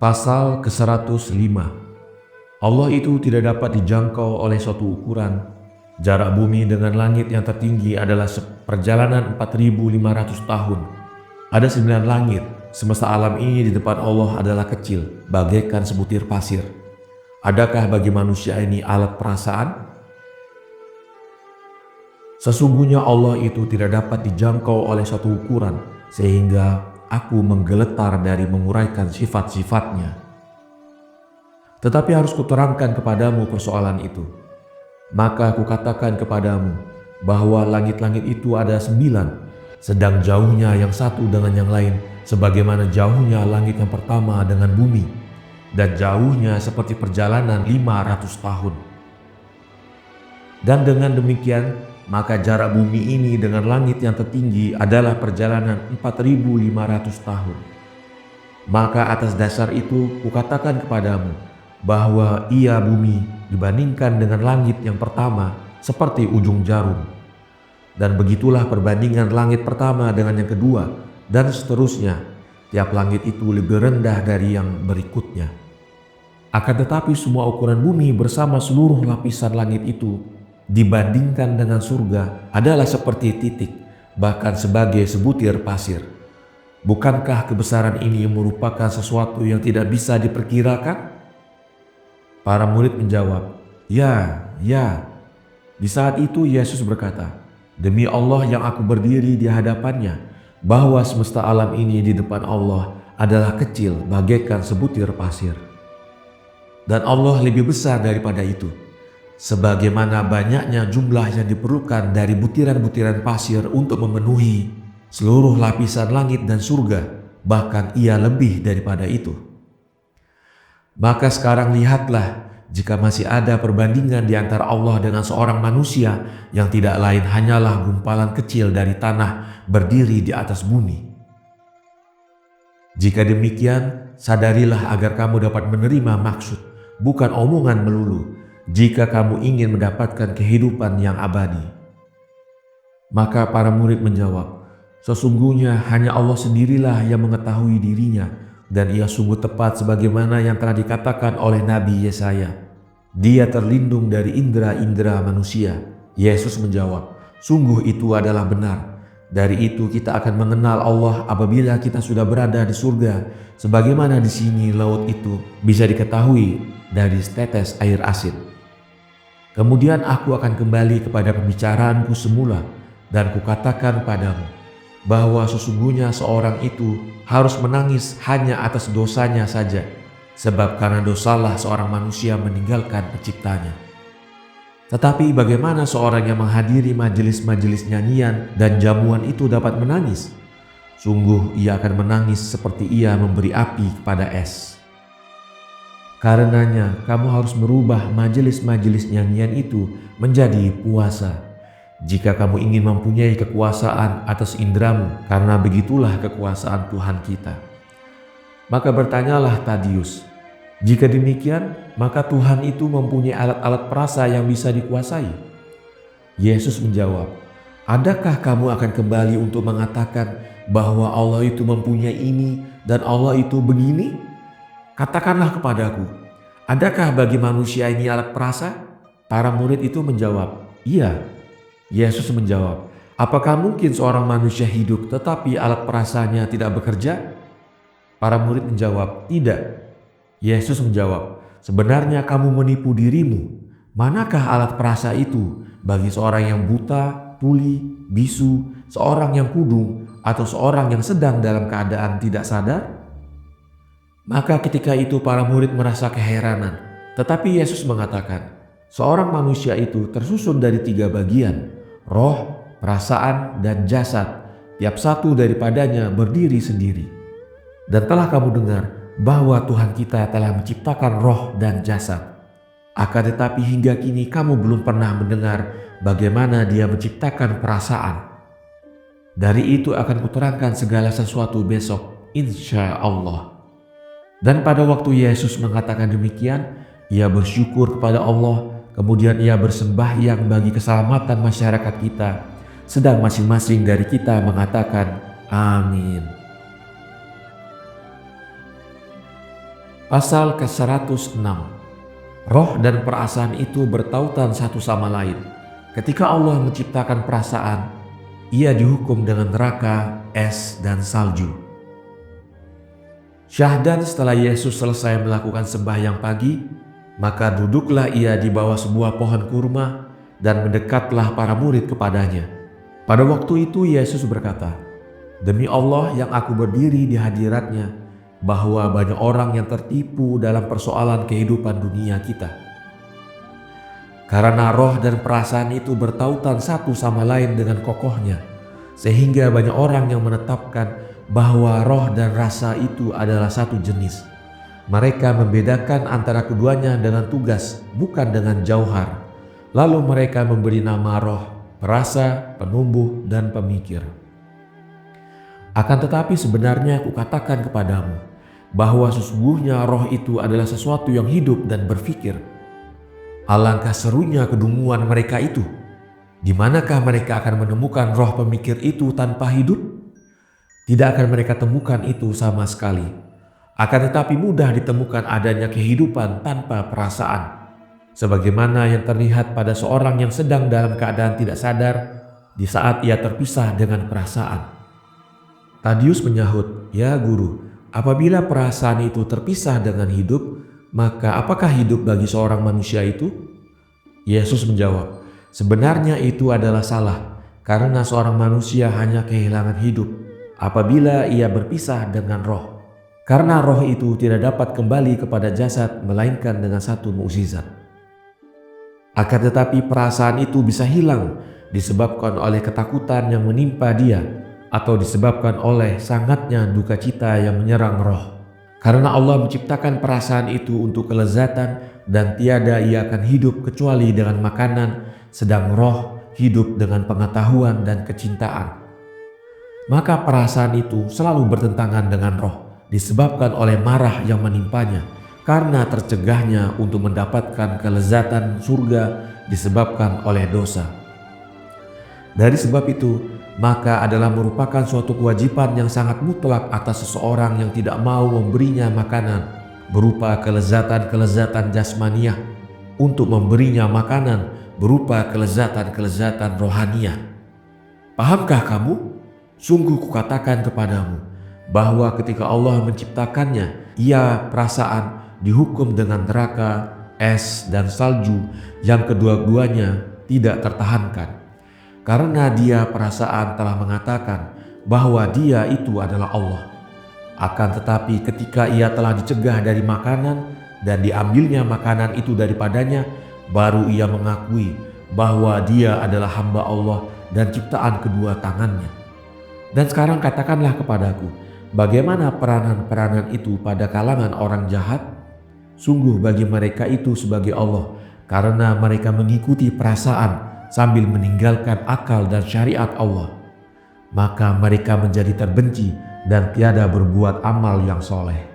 Pasal ke-105. Allah itu tidak dapat dijangkau oleh suatu ukuran. Jarak bumi dengan langit yang tertinggi adalah perjalanan 4.500 tahun. Ada 9 langit. Semesta alam ini di depan Allah adalah kecil, bagaikan sebutir pasir. Adakah bagi manusia ini alat perasaan? Sesungguhnya Allah itu tidak dapat dijangkau oleh suatu ukuran, sehingga aku menggeletar dari menguraikan sifat-sifatnya. Tetapi harus kuterangkan kepadamu persoalan itu. Maka kukatakan kepadamu bahwa langit-langit itu ada 9, sedang jauhnya yang satu dengan yang lain, sebagaimana jauhnya langit yang pertama dengan bumi, dan jauhnya seperti perjalanan 500 tahun. Dan dengan demikian, maka jarak bumi ini dengan langit yang tertinggi adalah perjalanan 4.500 tahun. Maka atas dasar itu kukatakan kepadamu bahwa ia bumi dibandingkan dengan langit yang pertama seperti ujung jarum. Dan begitulah perbandingan langit pertama dengan yang kedua, dan seterusnya. Tiap langit itu lebih rendah dari yang berikutnya. Akan tetapi semua ukuran bumi bersama seluruh lapisan langit itu dibandingkan dengan surga adalah seperti titik, bahkan sebagai sebutir pasir. Bukankah kebesaran ini merupakan sesuatu yang tidak bisa diperkirakan? Para murid menjawab, "Ya, ya." Di saat itu Yesus berkata, "Demi Allah yang aku berdiri di hadapannya, bahwa semesta alam ini di depan Allah adalah kecil bagaikan sebutir pasir. Dan Allah lebih besar daripada itu. Sebagaimana banyaknya jumlah yang diperlukan dari butiran-butiran pasir untuk memenuhi seluruh lapisan langit dan surga, bahkan ia lebih daripada itu. Maka sekarang lihatlah, jika masih ada perbandingan di antara Allah dengan seorang manusia yang tidak lain hanyalah gumpalan kecil dari tanah berdiri di atas bumi. Jika demikian, sadarilah agar kamu dapat menerima maksud, bukan omongan melulu, jika kamu ingin mendapatkan kehidupan yang abadi." Maka para murid menjawab, "Sesungguhnya hanya Allah sendirilah yang mengetahui dirinya, dan ia sungguh tepat sebagaimana yang telah dikatakan oleh Nabi Yesaya. Dia terlindung dari indera-indera manusia." Yesus menjawab, "Sungguh itu adalah benar. Dari itu kita akan mengenal Allah apabila kita sudah berada di surga, sebagaimana di sini laut itu bisa diketahui dari setetes air asin. Kemudian aku akan kembali kepada pembicaraanku semula, dan kukatakan padamu bahwa sesungguhnya seorang itu harus menangis hanya atas dosanya saja, sebab karena dosalah seorang manusia meninggalkan penciptanya. Tetapi bagaimana seorang yang menghadiri majelis-majelis nyanyian dan jamuan itu dapat menangis? Sungguh ia akan menangis seperti ia memberi api kepada es. Karenanya kamu harus merubah majelis-majelis nyanyian itu menjadi puasa, jika kamu ingin mempunyai kekuasaan atas indramu, karena begitulah kekuasaan Tuhan kita." Maka bertanyalah Tadius, "Jika demikian, maka Tuhan itu mempunyai alat-alat perasa yang bisa dikuasai?" Yesus menjawab, "Adakah kamu akan kembali untuk mengatakan bahwa Allah itu mempunyai ini dan Allah itu begini? Katakanlah kepadaku, adakah bagi manusia ini alat perasa?" Para murid itu menjawab, "Iya." Yesus menjawab, "Apakah mungkin seorang manusia hidup tetapi alat perasanya tidak bekerja?" Para murid menjawab, "Tidak." Yesus menjawab, "Sebenarnya kamu menipu dirimu. Manakah alat perasa itu bagi seorang yang buta, tuli, bisu, seorang yang kudung, atau seorang yang sedang dalam keadaan tidak sadar?" Maka ketika itu para murid merasa keheranan. Tetapi Yesus mengatakan, "Seorang manusia itu tersusun dari 3 bagian, roh, perasaan, dan jasad. Tiap satu daripadanya berdiri sendiri. Dan telah kamu dengar bahwa Tuhan kita telah menciptakan roh dan jasad. Akan tetapi hingga kini kamu belum pernah mendengar bagaimana Dia menciptakan perasaan. Dari itu akan kuterangkan segala sesuatu besok, insya Allah." Dan pada waktu Yesus mengatakan demikian, ia bersyukur kepada Allah. Kemudian ia bersembahyang bagi keselamatan masyarakat kita, sedang masing-masing dari kita mengatakan, "Amin." Pasal ke-106. Roh dan perasaan itu bertautan satu sama lain. Ketika Allah menciptakan perasaan, ia dihukum dengan neraka, es, dan salju. Syahdan setelah Yesus selesai melakukan sembahyang pagi, maka duduklah ia di bawah sebuah pohon kurma dan mendekatlah para murid kepadanya. Pada waktu itu Yesus berkata, "Demi Allah yang aku berdiri di hadiratnya, bahwa banyak orang yang tertipu dalam persoalan kehidupan dunia kita. Karena roh dan perasaan itu bertautan satu sama lain dengan kokohnya, sehingga banyak orang yang menetapkan bahwa roh dan rasa itu adalah satu jenis. Mereka membedakan antara keduanya dengan tugas, bukan dengan jauhar. Lalu mereka memberi nama roh, perasa, penumbuh, dan pemikir. Akan tetapi sebenarnya aku katakan kepadamu, bahwa sesungguhnya roh itu adalah sesuatu yang hidup dan berpikir. Alangkah serunya kedunguan mereka itu. Di manakah mereka akan menemukan roh pemikir itu tanpa hidup? Tidak akan mereka temukan itu sama sekali. Akan tetapi mudah ditemukan adanya kehidupan tanpa perasaan, sebagaimana yang terlihat pada seorang yang sedang dalam keadaan tidak sadar di saat ia terpisah dengan perasaan." Tadius menyahut, "Ya guru, apabila perasaan itu terpisah dengan hidup, maka apakah hidup bagi seorang manusia itu?" Yesus menjawab, "Sebenarnya itu adalah salah, karena seorang manusia hanya kehilangan hidup apabila ia berpisah dengan roh. Karena roh itu tidak dapat kembali kepada jasad melainkan dengan satu mukjizat. Akan tetapi perasaan itu bisa hilang disebabkan oleh ketakutan yang menimpa dia, atau disebabkan oleh sangatnya duka cita yang menyerang roh. Karena Allah menciptakan perasaan itu untuk kelezatan dan tiada ia akan hidup kecuali dengan makanan, sedang roh hidup dengan pengetahuan dan kecintaan. Maka perasaan itu selalu bertentangan dengan roh, disebabkan oleh marah yang menimpanya, karena tercegahnya untuk mendapatkan kelezatan surga disebabkan oleh dosa. Dari sebab itu, maka adalah merupakan suatu kewajiban yang sangat mutlak atas seseorang yang tidak mau memberinya makanan berupa kelezatan-kelezatan jasmaniah untuk memberinya makanan berupa kelezatan-kelezatan rohaniah. Pahamkah kamu? Sungguh kukatakan kepadamu bahwa ketika Allah menciptakannya, ia perasaan dihukum dengan neraka, es, dan salju yang kedua-duanya tidak tertahankan. Karena dia perasaan telah mengatakan bahwa dia itu adalah Allah. Akan tetapi ketika ia telah dicegah dari makanan dan diambilnya makanan itu daripadanya, baru ia mengakui bahwa dia adalah hamba Allah dan ciptaan kedua tangannya. Dan sekarang katakanlah kepadaku, bagaimana peranan-peranan itu pada kalangan orang jahat? Sungguh bagi mereka itu sebagai Allah, karena mereka mengikuti perasaan sambil meninggalkan akal dan syariat Allah. Maka mereka menjadi terbenci dan tiada berbuat amal yang soleh.